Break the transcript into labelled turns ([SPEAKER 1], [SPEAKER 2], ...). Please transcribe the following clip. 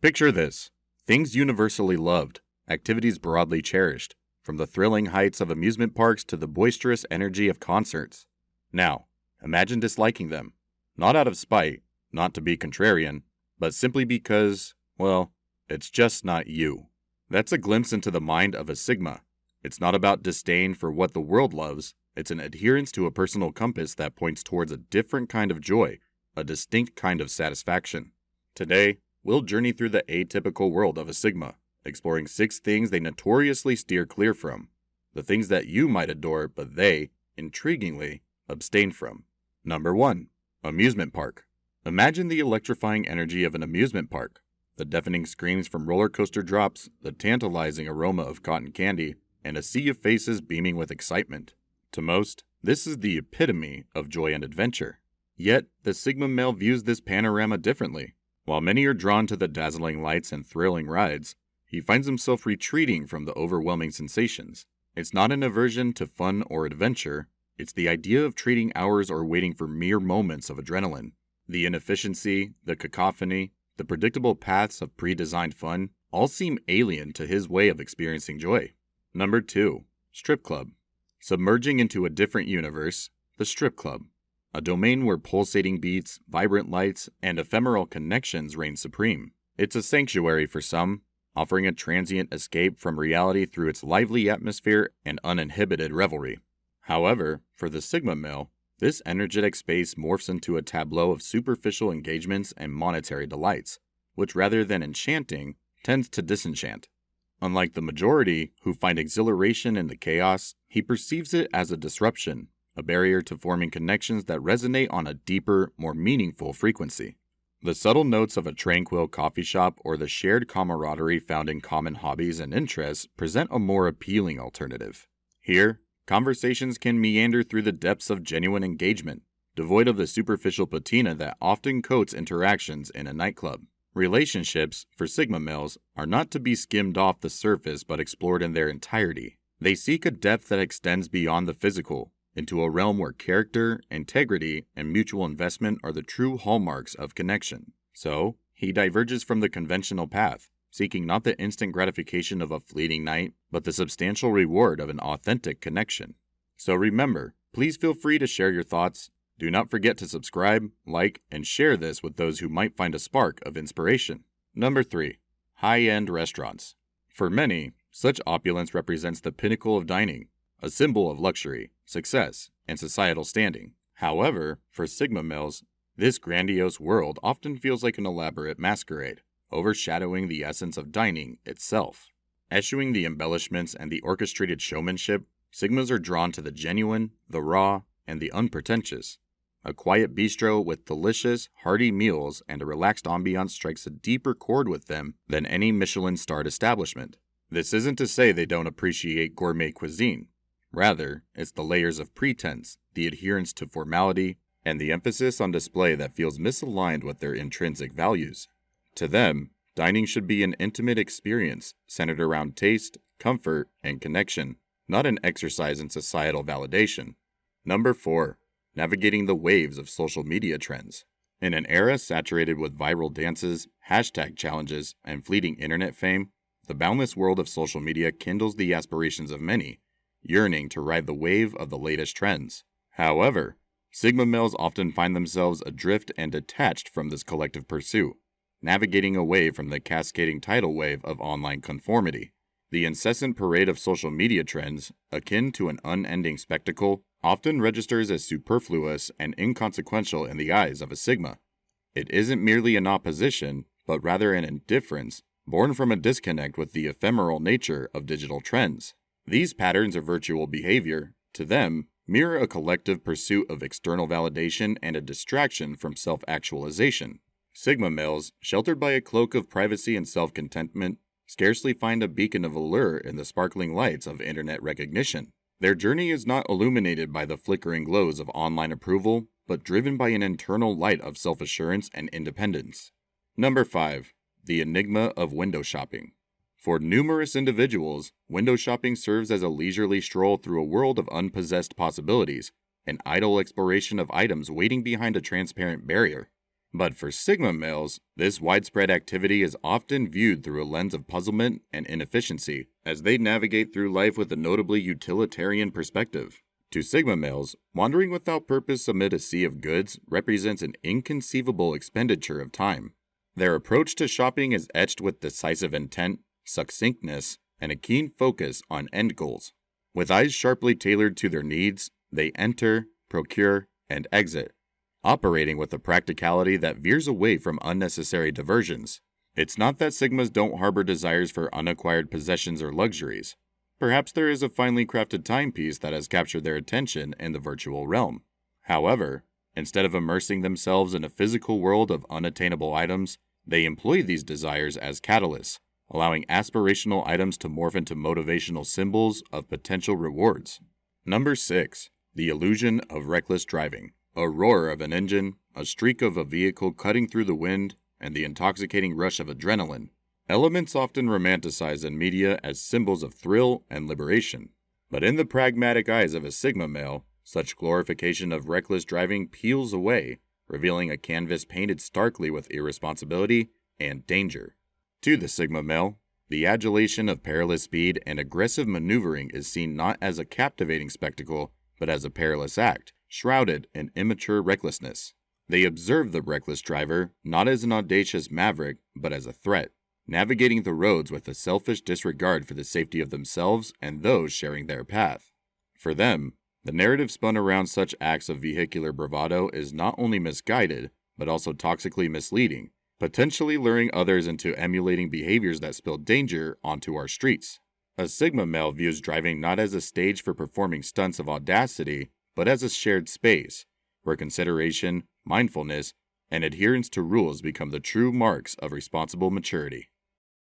[SPEAKER 1] Picture this: things universally loved, activities broadly cherished, from the thrilling heights of amusement parks to the boisterous energy of concerts. Now, imagine disliking them. Not out of spite, not to be contrarian, but simply because, well, it's just not you. That's a glimpse into the mind of a Sigma. It's not about disdain for what the world loves, it's an adherence to a personal compass that points towards a different kind of joy, a distinct kind of satisfaction. Today, we'll journey through the atypical world of a Sigma, exploring 6 things they notoriously steer clear from. The things that you might adore, but they, intriguingly, abstain from. Number 1. Amusement Park. Imagine the electrifying energy of an amusement park. The deafening screams from roller coaster drops, the tantalizing aroma of cotton candy, and a sea of faces beaming with excitement. To most, this is the epitome of joy and adventure. Yet, the Sigma male views this panorama differently. While many are drawn to the dazzling lights and thrilling rides, he finds himself retreating from the overwhelming sensations. It's not an aversion to fun or adventure, it's the idea of trading hours or waiting for mere moments of adrenaline. The inefficiency, the cacophony, the predictable paths of pre-designed fun all seem alien to his way of experiencing joy. Number 2. Strip Club. Submerging into a different universe, the strip club. A domain where pulsating beats, vibrant lights, and ephemeral connections reign supreme. It's a sanctuary for some, offering a transient escape from reality through its lively atmosphere and uninhibited revelry. However, for the Sigma male, this energetic space morphs into a tableau of superficial engagements and monetary delights, which rather than enchanting, tends to disenchant. Unlike the majority, who find exhilaration in the chaos, he perceives it as a disruption, a barrier to forming connections that resonate on a deeper, more meaningful frequency. The subtle notes of a tranquil coffee shop or the shared camaraderie found in common hobbies and interests present a more appealing alternative. Here, conversations can meander through the depths of genuine engagement, devoid of the superficial patina that often coats interactions in a nightclub. Relationships, for Sigma males, are not to be skimmed off the surface but explored in their entirety. They seek a depth that extends beyond the physical, into a realm where character, integrity, and mutual investment are the true hallmarks of connection. So, he diverges from the conventional path, seeking not the instant gratification of a fleeting night, but the substantial reward of an authentic connection. So remember, please feel free to share your thoughts. Do not forget to subscribe, like, and share this with those who might find a spark of inspiration. Number 3. High-end restaurants. For many, such opulence represents the pinnacle of dining, a symbol of luxury, success, and societal standing. However, for Sigma males, this grandiose world often feels like an elaborate masquerade, overshadowing the essence of dining itself. Eschewing the embellishments and the orchestrated showmanship, Sigmas are drawn to the genuine, the raw, and the unpretentious. A quiet bistro with delicious, hearty meals and a relaxed ambiance strikes a deeper chord with them than any Michelin-starred establishment. This isn't to say they don't appreciate gourmet cuisine. Rather, it's the layers of pretense, the adherence to formality, and the emphasis on display that feels misaligned with their intrinsic values. To them, dining should be an intimate experience centered around taste, comfort, and connection, not an exercise in societal validation. Number 4. Navigating the waves of social media trends. In an era saturated with viral dances, hashtag challenges, and fleeting internet fame, the boundless world of social media kindles the aspirations of many, yearning to ride the wave of the latest trends. However, Sigma males often find themselves adrift and detached from this collective pursuit, navigating away from the cascading tidal wave of online conformity. The incessant parade of social media trends, akin to an unending spectacle, often registers as superfluous and inconsequential in the eyes of a Sigma. It isn't merely an opposition, but rather an indifference, born from a disconnect with the ephemeral nature of digital trends. These patterns of virtual behavior, to them, mirror a collective pursuit of external validation and a distraction from self-actualization. Sigma males, sheltered by a cloak of privacy and self-contentment, scarcely find a beacon of allure in the sparkling lights of internet recognition. Their journey is not illuminated by the flickering glows of online approval, but driven by an internal light of self-assurance and independence. Number 5. The enigma of window shopping. For numerous individuals, window shopping serves as a leisurely stroll through a world of unpossessed possibilities, an idle exploration of items waiting behind a transparent barrier. But for Sigma males, this widespread activity is often viewed through a lens of puzzlement and inefficiency, as they navigate through life with a notably utilitarian perspective. To Sigma males, wandering without purpose amid a sea of goods represents an inconceivable expenditure of time. Their approach to shopping is etched with decisive intent, succinctness, and a keen focus on end goals. With eyes sharply tailored to their needs, they enter, procure, and exit, operating with a practicality that veers away from unnecessary diversions. It's not that Sigmas don't harbor desires for unacquired possessions or luxuries. Perhaps there is a finely crafted timepiece that has captured their attention in the virtual realm. However, instead of immersing themselves in a physical world of unattainable items, they employ these desires as catalysts, allowing aspirational items to morph into motivational symbols of potential rewards. Number 6. The illusion of reckless driving. A roar of an engine, a streak of a vehicle cutting through the wind, and the intoxicating rush of adrenaline. Elements often romanticized in media as symbols of thrill and liberation. But in the pragmatic eyes of a Sigma male, such glorification of reckless driving peels away, revealing a canvas painted starkly with irresponsibility and danger. To the Sigma male, the adulation of perilous speed and aggressive maneuvering is seen not as a captivating spectacle, but as a perilous act, shrouded in immature recklessness. They observe the reckless driver not as an audacious maverick, but as a threat, navigating the roads with a selfish disregard for the safety of themselves and those sharing their path. For them, the narrative spun around such acts of vehicular bravado is not only misguided, but also toxically misleading, potentially luring others into emulating behaviors that spill danger onto our streets. A Sigma male views driving not as a stage for performing stunts of audacity, but as a shared space, where consideration, mindfulness, and adherence to rules become the true marks of responsible maturity.